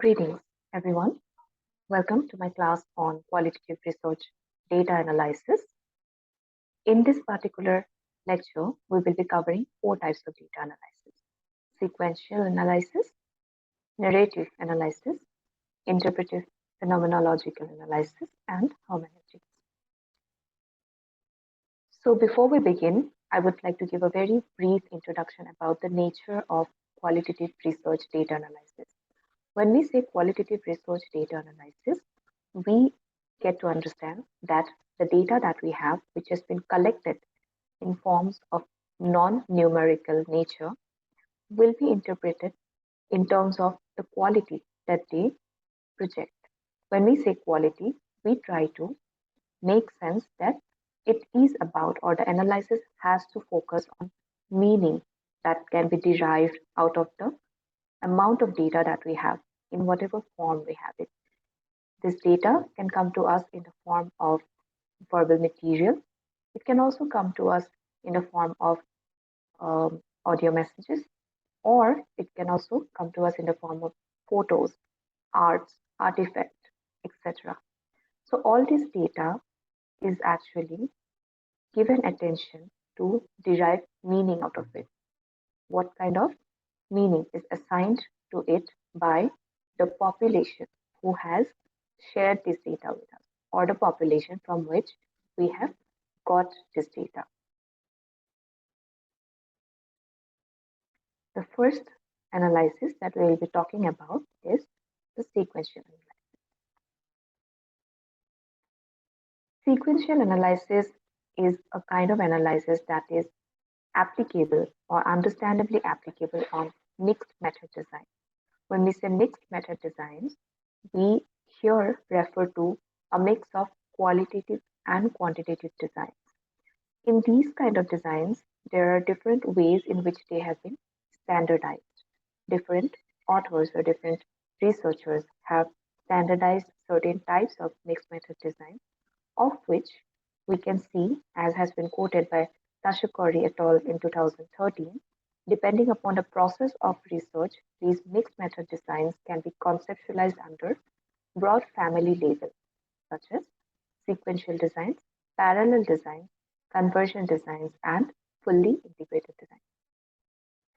Greetings, everyone. Welcome to my class on qualitative research data analysis. In this particular lecture, we will be covering four types of data analysis: sequential analysis, narrative analysis, interpretive phenomenological analysis, and hermeneutics. So before we begin, I would like to give a very brief introduction about the nature of qualitative research data analysis. When we say qualitative research data analysis, we get to understand that the data that we have, which has been collected in forms of non-numerical nature, will be interpreted in terms of the quality that they project. When we say quality, we try to make sense that it is about, or the analysis has to focus on meaning that can be derived out of the amount of data that we have in whatever form we have it. This data can come to us in the form of verbal material. It can also come to us in the form of audio messages, or it can also come to us in the form of photos, arts, artifacts, etc. So all this data is actually given attention to derive meaning out of it. What kind of meaning is assigned to it by the population who has shared this data with us, or the population from which we have got this data. The first analysis that we will be talking about is the sequential analysis. Sequential analysis is a kind of analysis that is applicable or understandably applicable on mixed method design. When we say mixed method designs, we here refer to a mix of qualitative and quantitative designs. In these kind of designs, there are different ways in which they have been standardized. Different authors or different researchers have standardized certain types of mixed method design, of which we can see, as has been quoted by Tashikori et al. In 2013, depending upon the process of research, these mixed method designs can be conceptualized under broad family labels such as sequential designs, parallel designs, conversion designs, and fully integrated designs.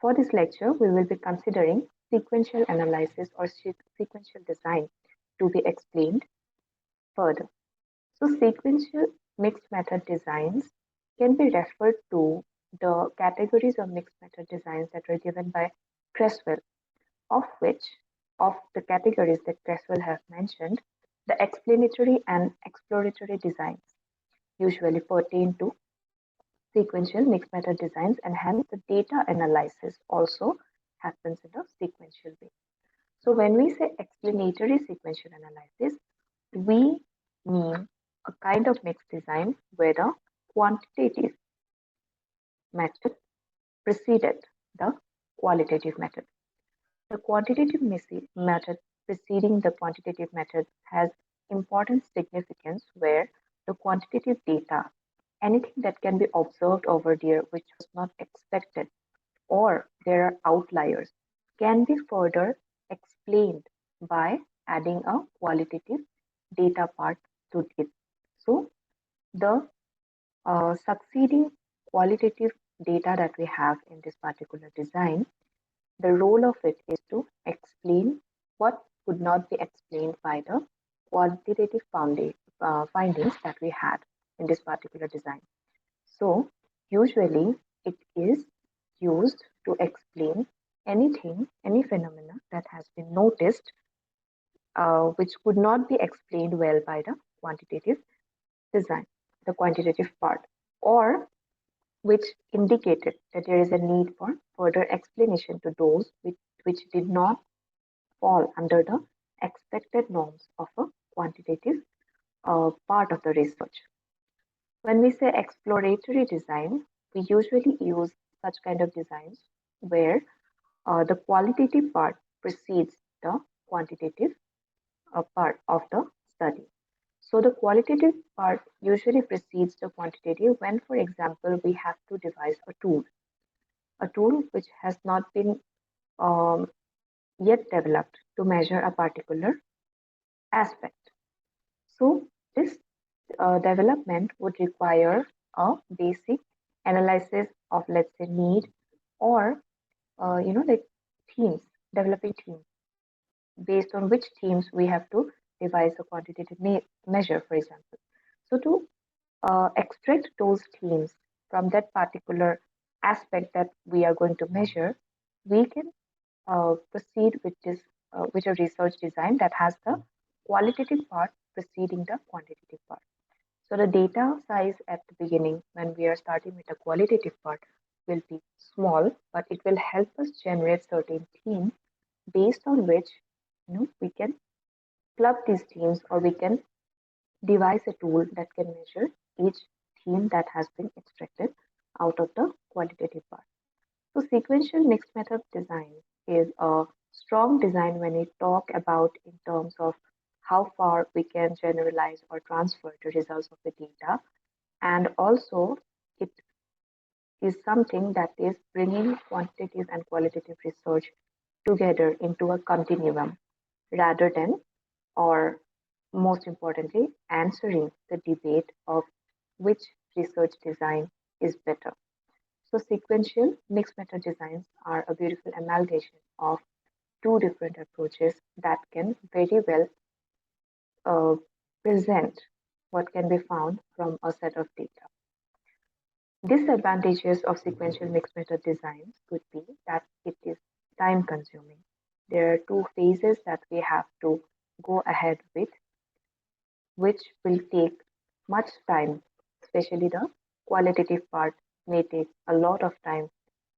For this lecture, we will be considering sequential analysis or sequential design to be explained further. So sequential mixed method designs can be referred to the categories of mixed method designs that were given by Creswell, of which, of the categories that Creswell have mentioned, the explanatory and exploratory designs usually pertain to sequential mixed method designs, and hence the data analysis also happens in a sequential way. So when we say explanatory sequential analysis, we mean a kind of mixed design where the quantitative method preceded the qualitative method. The quantitative method preceding the quantitative method has important significance where the quantitative data, anything that can be observed over there which was not expected, or there are outliers, can be further explained by adding a qualitative data part to it. So the succeeding qualitative data that we have in this particular design, the role of it is to explain what could not be explained by the quantitative findings that we had in this particular design. So usually it is used to explain anything, any phenomena that has been noticed, which could not be explained well by the quantitative design, the quantitative part, or which indicated that there is a need for further explanation to those which did not fall under the expected norms of a quantitative part of the research. When we say exploratory design, we usually use such kind of designs where the qualitative part precedes the quantitative part of the study. So the qualitative part usually precedes the quantitative when, for example, we have to devise a tool which has not been yet developed to measure a particular aspect. So this development would require a basic analysis of, let's say, need, or like themes, developing themes, based on which themes we have to devise a quantitative measure, for example. So to extract those themes from that particular aspect that we are going to measure, we can proceed with this with a research design that has the qualitative part preceding the quantitative part. So the data size at the beginning, when we are starting with the qualitative part, will be small, but it will help us generate certain themes based on which we can club these themes, or we can devise a tool that can measure each theme that has been extracted out of the qualitative part. So sequential mixed method design is a strong design when we talk about in terms of how far we can generalize or transfer the results of the data, and also it is something that is bringing quantitative and qualitative research together into a continuum rather than, or most importantly, answering the debate of which research design is better. So sequential mixed method designs are a beautiful amalgamation of two different approaches that can very well uh, present what can be found from a set of data. Disadvantages of sequential mixed method designs could be that it is time consuming. There are two phases that we have to go ahead with, which will take much time, especially the qualitative part may take a lot of time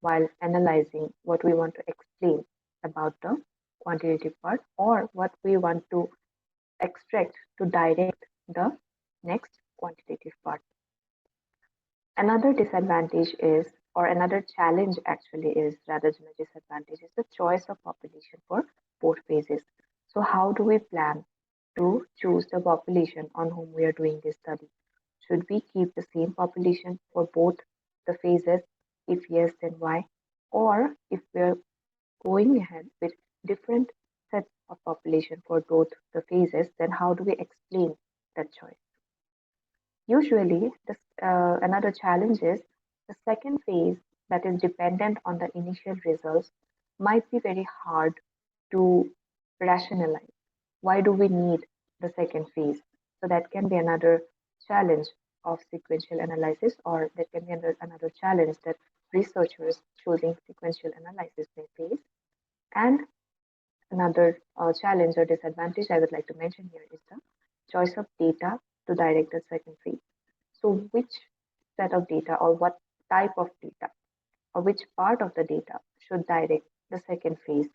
while analyzing what we want to explain about the quantitative part, or what we want to extract to direct the next quantitative part. Another disadvantage is, or another challenge actually is, rather than a disadvantage, is the choice of population for both phases. So, how do we plan to choose the population on whom we are doing this study? Should we keep the same population for both the phases? If yes, then why? Or if we're going ahead with different sets of population for both the phases, then how do we explain that choice? Usually, another challenge is the second phase that is dependent on the initial results might be very hard to rationalize. Why do we need the second phase? So that can be another challenge of sequential analysis, or that can be another challenge that researchers choosing sequential analysis may face. And another challenge or disadvantage I would like to mention here is the choice of data to direct the second phase. So, which set of data, or what type of data, or which part of the data should direct the second phase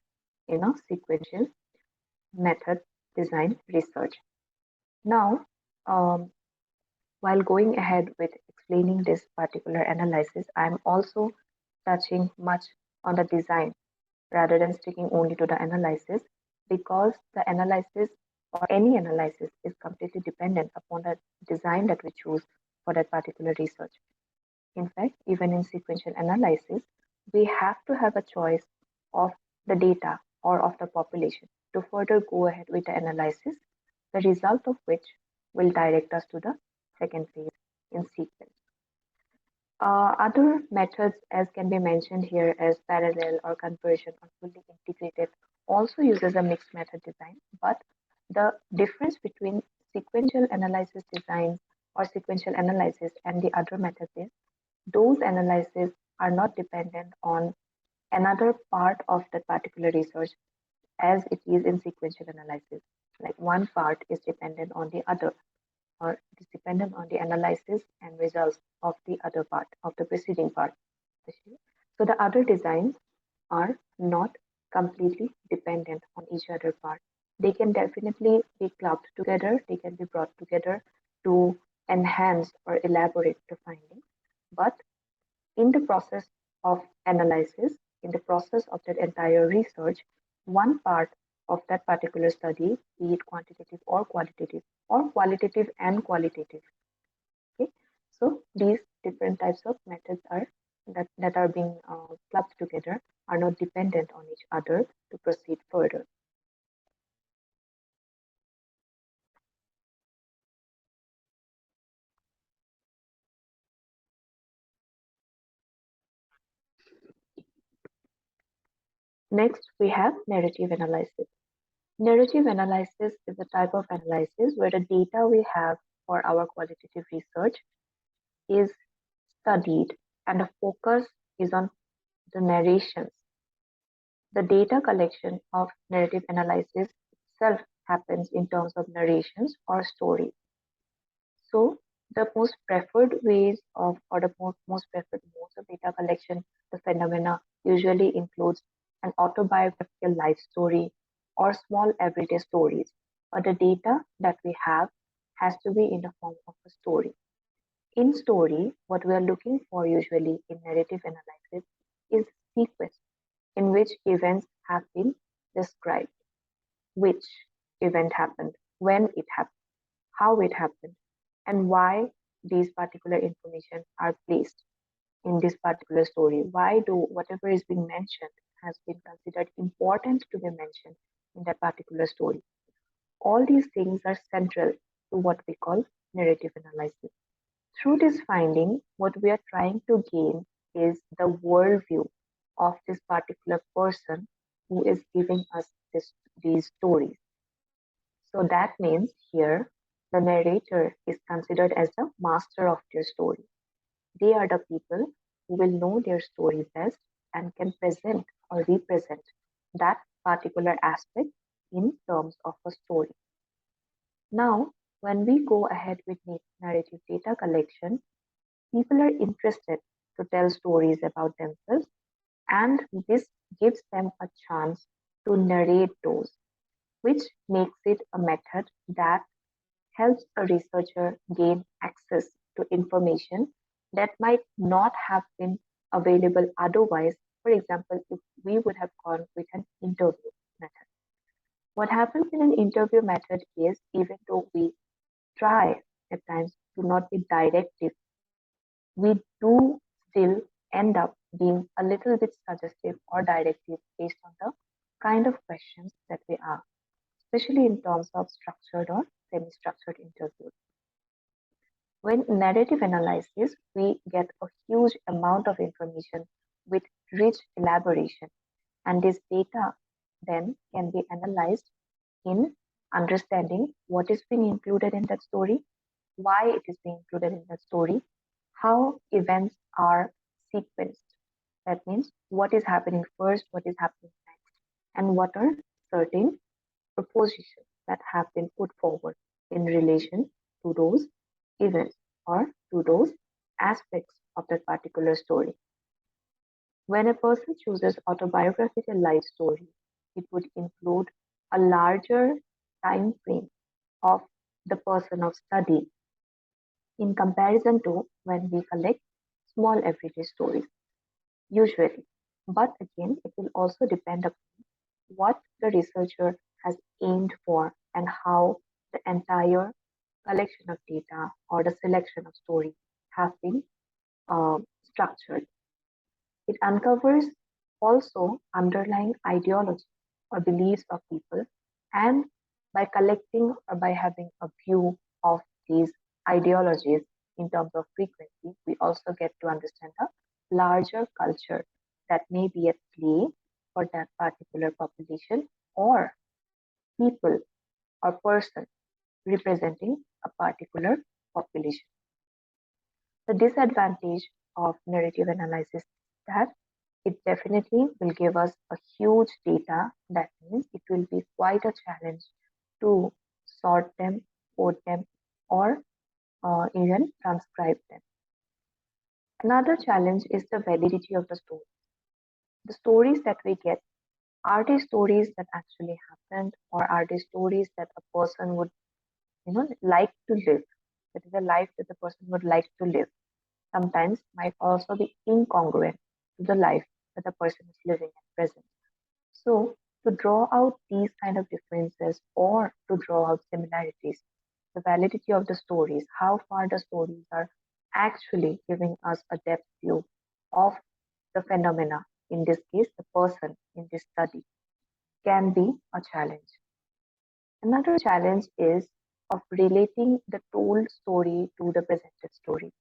in a sequential method design research? Now, um, while going ahead with explaining this particular analysis, I'm also touching much on the design rather than sticking only to the analysis, because the analysis, or any analysis, is completely dependent upon the design that we choose for that particular research. In fact, even in sequential analysis, we have to have a choice of the data or of the population to further go ahead with the analysis, the result of which will direct us to the second phase in sequence. Other methods, as can be mentioned here, as parallel or conversion or fully integrated, also uses a mixed method design. But the difference between sequential analysis design or sequential analysis and the other methods is those analyses are not dependent on another part of that particular research as it is in sequential analysis. Like one part is dependent on the other, or it is dependent on the analysis and results of the other part, of the preceding part. So the other designs are not completely dependent on each other part. They can definitely be clubbed together, they can be brought together to enhance or elaborate the findings. But in the process of analysis, in the process of that entire research, one part of that particular study, be it quantitative or qualitative and qualitative. Okay, so these different types of methods are that are being clubbed together are not dependent on each other to proceed further. Next, we have narrative analysis. Narrative analysis is a type of analysis where the data we have for our qualitative research is studied and the focus is on the narrations. The data collection of narrative analysis itself happens in terms of narrations or stories. So the most preferred ways of or the most preferred modes of data collection, the phenomena usually includes an autobiographical life story or small everyday stories. But the data that we have has to be in the form of a story. In story, what we are looking for usually in narrative analysis is sequence in which events have been described, which event happened, when it happened, how it happened, and why these particular information are placed in this particular story. Why do whatever is being mentioned has been considered important to be mentioned in that particular story. All these things are central to what we call narrative analysis. Through this finding, what we are trying to gain is the worldview of this particular person who is giving us these stories. So that means here the narrator is considered as the master of their story. They are the people who will know their story best and can present or represent that particular aspect in terms of a story. Now, when we go ahead with narrative data collection, people are interested to tell stories about themselves, and this gives them a chance to narrate those, which makes it a method that helps a researcher gain access to information that might not have been available otherwise. For example, if we would have gone with an interview method. What happens in an interview method is even though we try at times to not be directive, we do still end up being a little bit suggestive or directive based on the kind of questions that we ask, especially in terms of structured or semi-structured interviews. When narrative analysis, we get a huge amount of information with rich elaboration, and this data then can be analyzed in understanding what is being included in that story, why it is being included in that story, how events are sequenced. That means what is happening first, what is happening next, and what are certain propositions that have been put forward in relation to those events or to those aspects of that particular story. When a person chooses autobiographical life story, it would include a larger time frame of the person of study in comparison to when we collect small everyday stories, usually. But again, it will also depend upon what the researcher has aimed for and how the entire collection of data or the selection of stories have been structured. It uncovers also underlying ideology or beliefs of people, and by collecting or by having a view of these ideologies in terms of frequency, we also get to understand a larger culture that may be at play for that particular population or people or person representing a particular population. The disadvantage of narrative analysis is that it definitely will give us a huge data. That means it will be quite a challenge to sort them, code them, or even transcribe them. Another challenge is the validity of the story. The stories that we get, are they stories that actually happened, or are they stories that a person would, like to live? That is a life that the person would like to live. Sometimes might also be incongruent to the life that the person is living at present. So, to draw out these kind of differences or to draw out similarities, the validity of the stories, how far the stories are actually giving us a depth view of the phenomena, in this case, the person in this study, can be a challenge. Another challenge is of relating the told story to the presented story.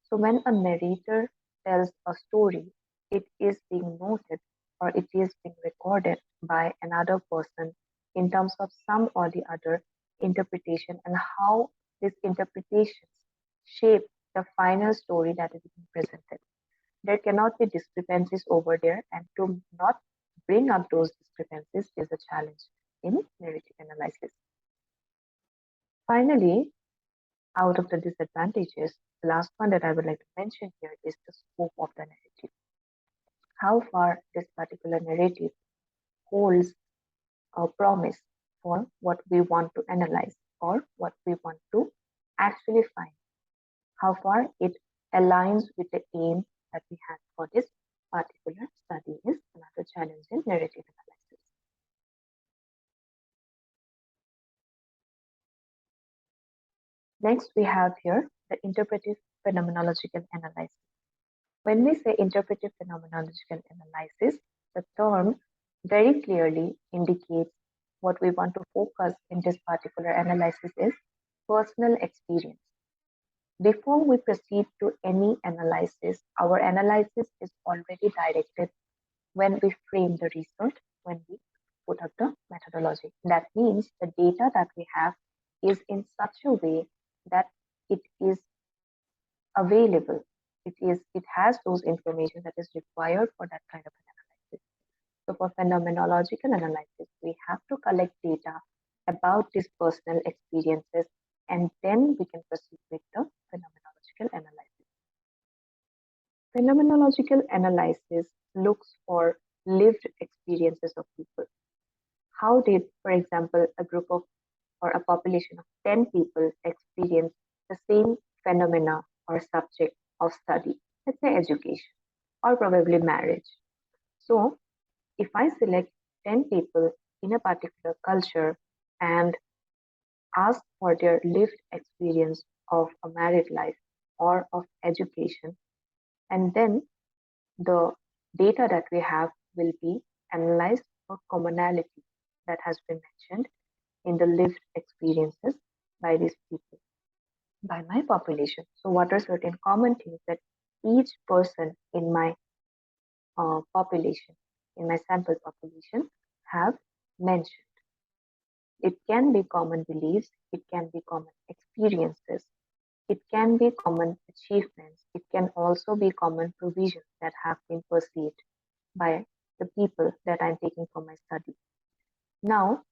So when a narrator tells a story, it is being noted or it is being recorded by another person in terms of some or the other interpretation, and how these interpretations shape the final story that is being presented. There cannot be discrepancies over there, and to not bring up those discrepancies is a challenge in narrative analysis. Finally, out of the disadvantages, the last one that I would like to mention here is the scope of the narrative. How far this particular narrative holds a promise for what we want to analyze or what we want to actually find. How far it aligns with the aim that we had for this particular study is another challenge in narrative analysis. Next, we have here the interpretive phenomenological analysis. When we say interpretive phenomenological analysis, the term very clearly indicates what we want to focus in this particular analysis is personal experience. Before we proceed to any analysis, our analysis is already directed when we frame the research, when we put up the methodology. That means the data that we have is in such a way that it is available. It has those information that is required for that kind of an analysis. So for phenomenological analysis, we have to collect data about these personal experiences, and then we can proceed with the phenomenological analysis. Phenomenological analysis looks for lived experiences of people. How did, for example, a group of or a population of 10 people experience the same phenomena or subject of study, let's say education or probably marriage? So if I select 10 people in a particular culture and ask for their lived experience of a married life or of education, and then the data that we have will be analyzed for commonality that has been mentioned in the lived experiences by these people, by my population. So what are certain common things that each person in my population, in my sample population, have mentioned? It can be common beliefs, it can be common experiences, it can be common achievements, it can also be common provisions that have been perceived by the people that I'm taking for my study. Now,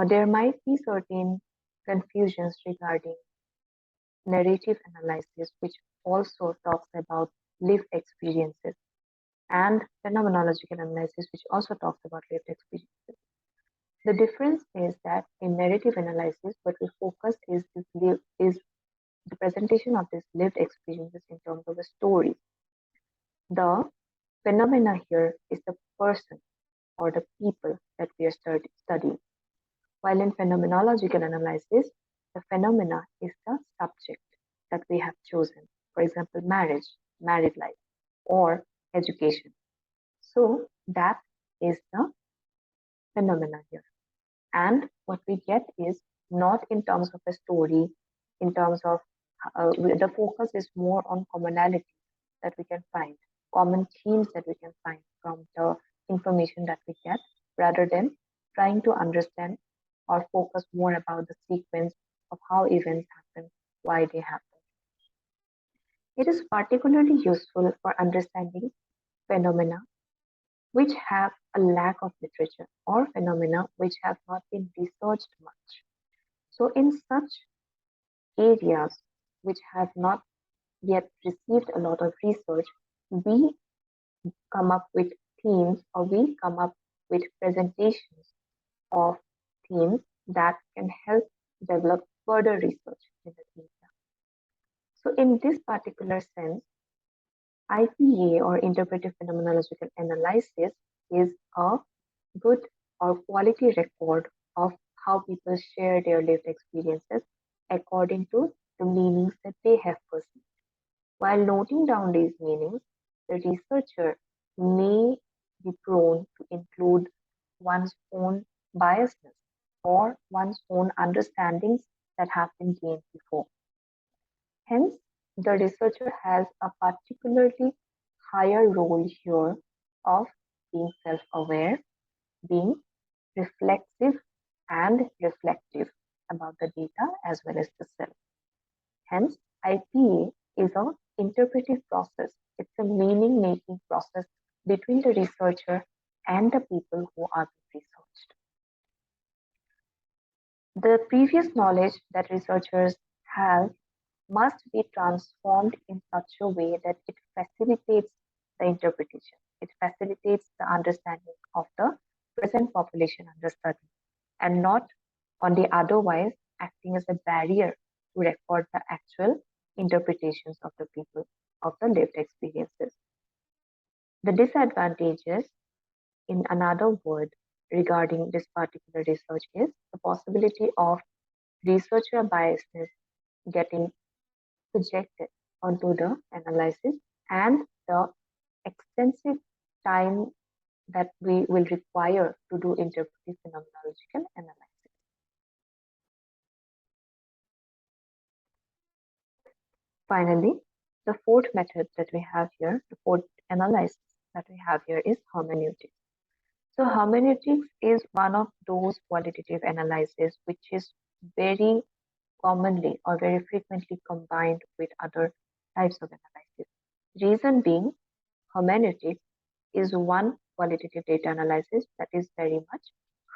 there might be certain confusions regarding narrative analysis, which also talks about lived experiences, and phenomenological analysis, which also talks about lived experiences. The difference is that in narrative analysis, what we focus is the presentation of these lived experiences in terms of a story. The phenomena here is the person or the people that we are studying. While in phenomenological analysis, the phenomena is the subject that we have chosen. For example, marriage, married life, or education. So that is the phenomena here. And what we get is not in terms of a story, in terms of the focus is more on commonality that we can find, common themes that we can find from the information that we get, rather than trying to understand or focus more about the sequence of how events happen, why they happen. It is particularly useful for understanding phenomena which have a lack of literature or phenomena which have not been researched much. So in such areas which have not yet received a lot of research, we come up with themes or we come up with presentations of themes that can help develop further research in the area. So in this particular sense, IPA or interpretive phenomenological analysis is a good or quality record of how people share their lived experiences according to the meanings that they have perceived. While noting down these meanings, the researcher may be prone to include one's own biasness or one's own understandings that have been gained before. Hence, the researcher has a particularly higher role here of being self-aware, being reflexive and reflective about the data as well as the self. Hence, IPA is an interpretive process. It's a meaning-making process between the researcher and the people who are being researched. The previous knowledge that researchers have must be transformed in such a way that it facilitates the interpretation. It facilitates the understanding of the present population under study and not on the otherwise acting as a barrier to record the actual interpretations of the people of the lived experiences. The disadvantages, in another word, regarding this particular research is the possibility of researcher biasness getting projected onto the analysis and the extensive time that we will require to do interpretive phenomenological analysis. Finally, the fourth method that we have here, the fourth analysis that we have here is hermeneutics. So hermeneutics is one of those qualitative analyses which is very commonly or very frequently combined with other types of analysis. Reason being, hermeneutics is one qualitative data analysis that is very much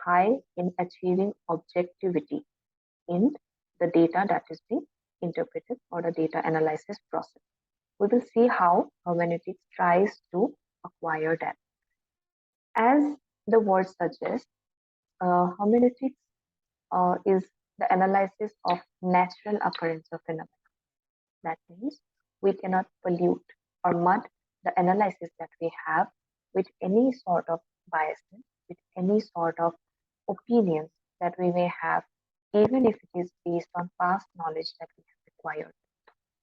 high in achieving objectivity in the data that is being interpreted or the data analysis process. We will see how hermeneutics tries to acquire that. As the word suggests, hermeneutics is the analysis of natural occurrence of phenomena. That means we cannot pollute or mud the analysis that we have with any sort of biasness, with any sort of opinions that we may have, even if it is based on past knowledge that we have acquired.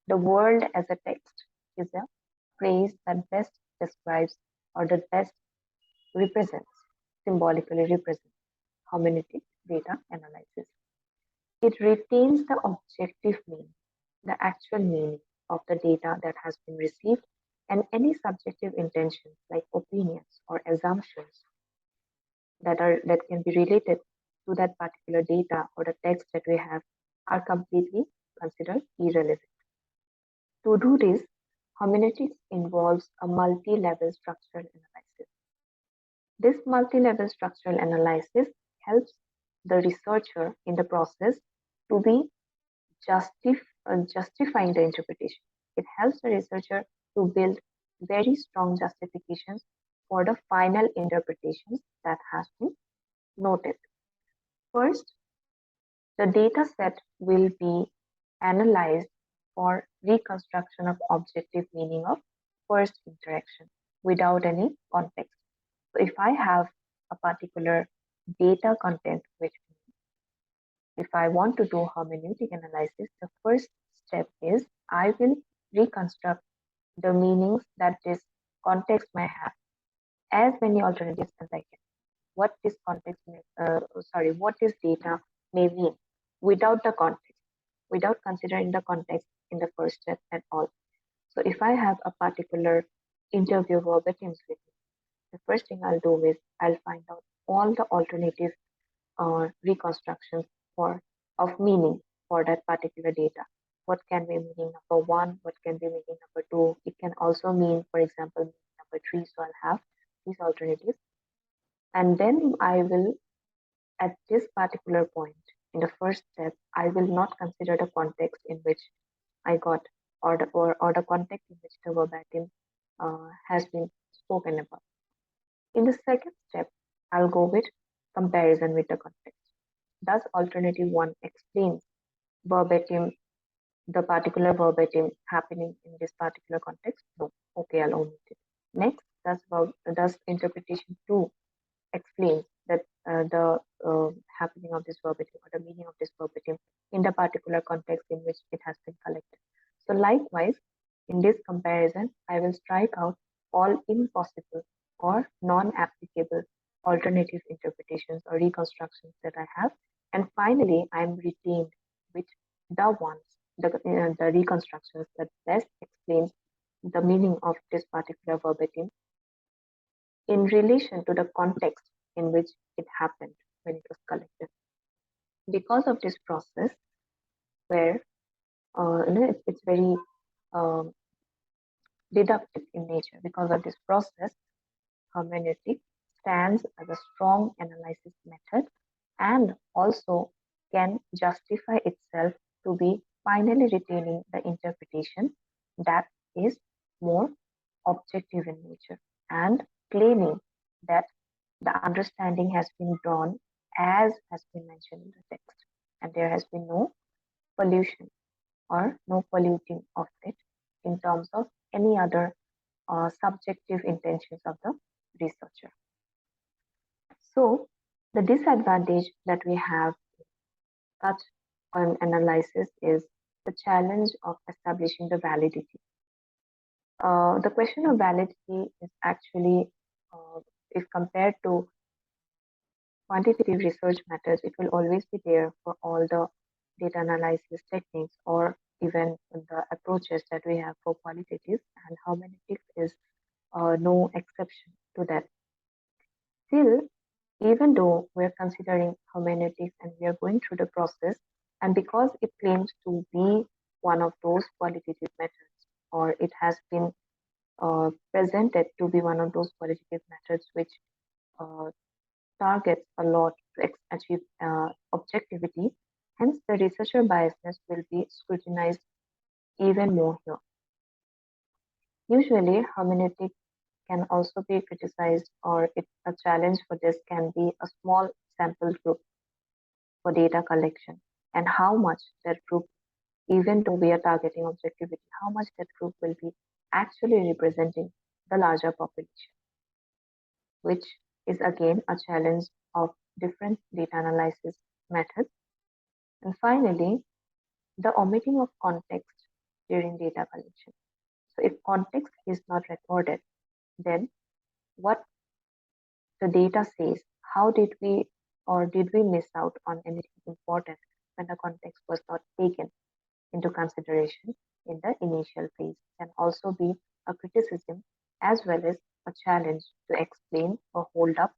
The world as a text is a phrase that best describes or that best represents, symbolically represents, hermeneutic data analysis. It retains the objective meaning, the actual meaning of the data that has been received, and any subjective intentions like opinions or assumptions that can be related to that particular data or the text that we have are completely considered irrelevant. To do this, hermeneutics involves a multi-level structural analysis. This multi-level structural analysis helps the researcher in the process to be justifying the interpretation. It helps the researcher to build very strong justifications for the final interpretations that has been noted. First, the data set will be analyzed for reconstruction of objective meaning of first interaction without any context. So if I have a particular data content with me, if I want to do hermeneutic analysis, the first step is I will reconstruct the meanings that this context may have as many alternatives as I can. What this what this data may mean without the context, without considering the context in the first step at all. So if I have a particular interview verbatims with me, the first thing I'll do is I'll find out all the alternative reconstructions of meaning for that particular data. What can be meaning number one? What can be meaning number two? It can also mean, for example, meaning number three. So I'll have these alternatives. And then I will, at this particular point, in the first step, I will not consider the context in which I got or the context in which the verbatim has been spoken about. In the second step, I'll go with comparison with the context. Does alternative one explains verbatim, the particular verbatim happening in this particular context? No. Okay, I'll omit it. Next, does interpretation two explains that the happening of this verbatim or the meaning of this verbatim in the particular context in which it has been collected? So likewise, in this comparison, I will strike out all impossible or non-applicable alternative interpretations or reconstructions that I have. And finally, I'm retained with the ones, the reconstructions that best explains the meaning of this particular verbatim in relation to the context in which it happened when it was collected. Because of this process, where it's very um, deductive in nature, because of this process, hermeneutic stands as a strong analysis method and also can justify itself to be finally retaining the interpretation that is more objective in nature and claiming that the understanding has been drawn as has been mentioned in the text, and there has been no pollution or no polluting of it in terms of any other subjective intentions of the researcher. So, the disadvantage that we have such an analysis is the challenge of establishing the validity. The question of validity is actually, if compared to quantitative research methods, it will always be there for all the data analysis techniques or even the approaches that we have for qualitative, and hermeneutics is no exception to that. Still, even though we're considering hermeneutics and we are going through the process, and because it claims to be one of those qualitative methods, or it has been presented to be one of those qualitative methods which uh, targets a lot to achieve objectivity, hence the researcher biasness will be scrutinized even more here. Usually, hermeneutics can also be criticized, or a challenge for this can be a small sample group for data collection, and how much that group, even though we are targeting objectivity, how much that group will be actually representing the larger population, which is again a challenge of different data analysis methods. And finally, the omitting of context during data collection. So if context is not recorded, then what the data says, how did we or did we miss out on anything important when the context was not taken into consideration in the initial phase, can also be a criticism as well as a challenge to explain or hold up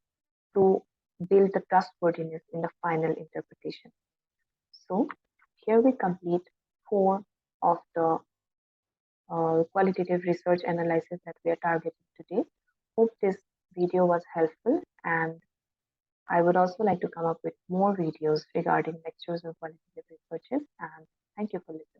to build the trustworthiness in the final interpretation. So here we complete 4 of the qualitative research analysis that we are targeting today. Hope this video was helpful, and I would also like to come up with more videos regarding lectures on qualitative researches, and thank you for listening.